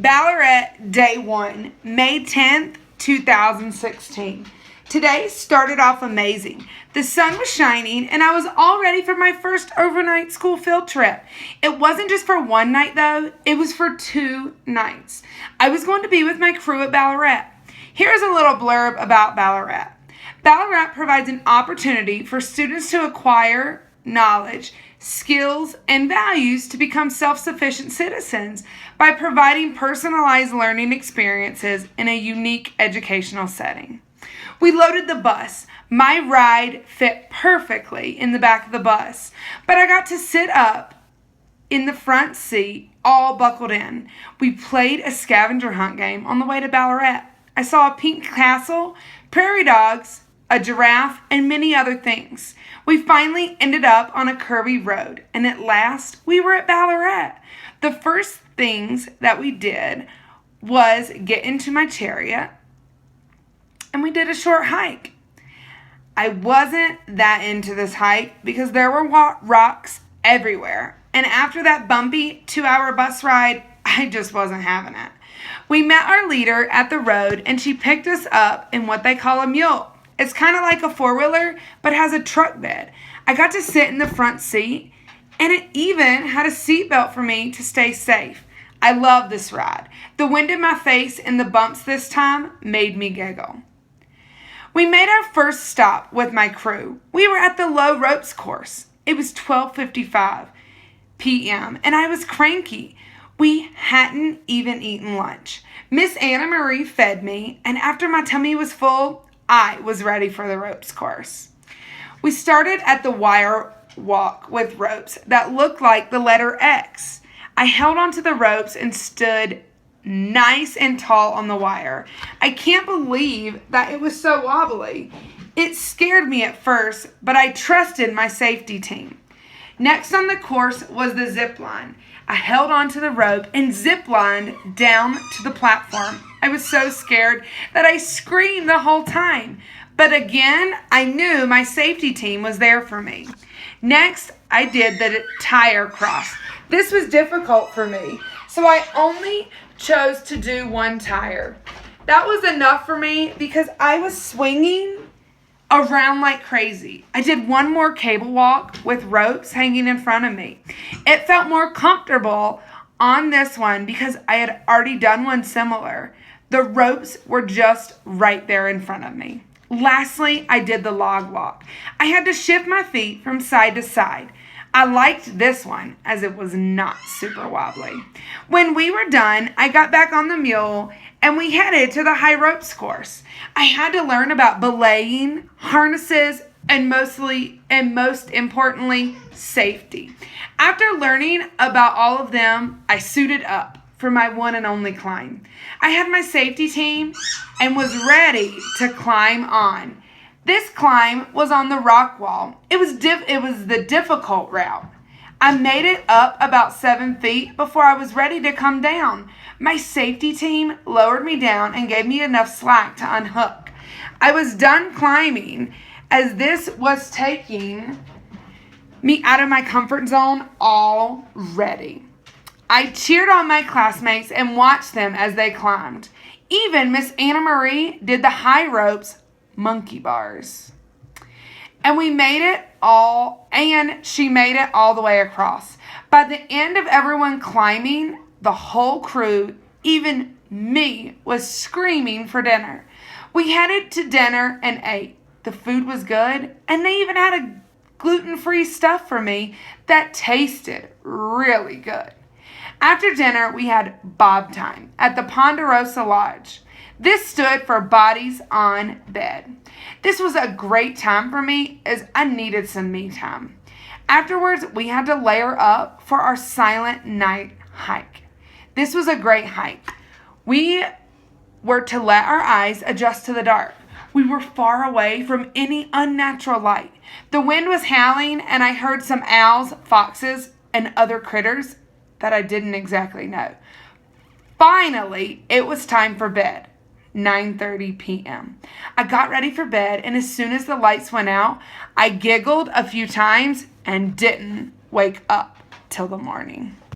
Balarat, day 1, May 10th, 2016. Today started off amazing. The sun was shining and I was all ready for my first overnight school field trip. It wasn't just for one night though, it was for 2 nights. I was going to be with my crew at Balarat. Here's a little blurb about Balarat. Balarat provides an opportunity for students to acquire knowledge, skills, and values to become self-sufficient citizens by providing personalized learning experiences in a unique educational setting. We loaded the bus. My ride fit perfectly in the back of the bus, but I got to sit up in the front seat, all buckled in. We played a scavenger hunt game on the way to Balarat. I saw a pink castle, prairie dogs, a giraffe, and many other things. We finally ended up on a curvy road, and at last we were at Balarat. The first things that we did was get into my chariot, and we did a short hike. I wasn't that into this hike because there were rocks everywhere, and after that bumpy 2-hour bus ride, I just wasn't having it. We met our leader at the road, and she picked us up in what they call a mule. It's kind of like a 4-wheeler, but has a truck bed. I got to sit in the front seat, and it even had a seatbelt for me to stay safe. I love this ride. The wind in my face and the bumps this time made me giggle. We made our first stop with my crew. We were at the low ropes course. It was 12:55 p.m., and I was cranky. We hadn't even eaten lunch. Miss Anna Marie fed me, and after my tummy was full, I was ready for the ropes course. We started at the wire walk with ropes that looked like the letter X. I held onto the ropes and stood nice and tall on the wire. I can't believe that it was so wobbly. It scared me at first, but I trusted my safety team. Next on the course was the zip line. I held onto the rope and zip-lined down to the platform. I was so scared that I screamed the whole time. But again, I knew my safety team was there for me. Next, I did the tire cross. This was difficult for me, so I only chose to do one tire. That was enough for me because I was swinging around like crazy. I did one more cable walk with ropes hanging in front of me. It felt more comfortable on this one because I had already done one similar. The ropes were just right there in front of me. Lastly, I did the log walk. I had to shift my feet from side to side. I liked this one as it was not super wobbly. When we were done, I got back on the mule and we headed to the high ropes course. I had to learn about belaying, harnesses, and most importantly, safety. After learning about all of them, I suited up for my one and only climb. I had my safety team and was ready to climb on. This climb was on the rock wall. It was the difficult route. I made it up about 7 feet before I was ready to come down. My safety team lowered me down and gave me enough slack to unhook. I was done climbing as this was taking me out of my comfort zone already. I cheered on my classmates and watched them as they climbed. Even Miss Anna Marie did the high ropes monkey bars. And she made it all the way across. By the end of everyone climbing, the whole crew, even me, was screaming for dinner. We headed to dinner and ate. The food was good, and they even had a gluten-free stuff for me that tasted really good. After dinner, we had bob time at the Ponderosa Lodge. This stood for Bodies on Bed. This was a great time for me as I needed some me time. Afterwards, we had to layer up for our silent night hike. This was a great hike. We were to let our eyes adjust to the dark. We were far away from any unnatural light. The wind was howling, and I heard some owls, foxes, and other critters that I didn't exactly know. Finally, it was time for bed. 9:30 p.m. I got ready for bed, and as soon as the lights went out, I giggled a few times and didn't wake up till the morning.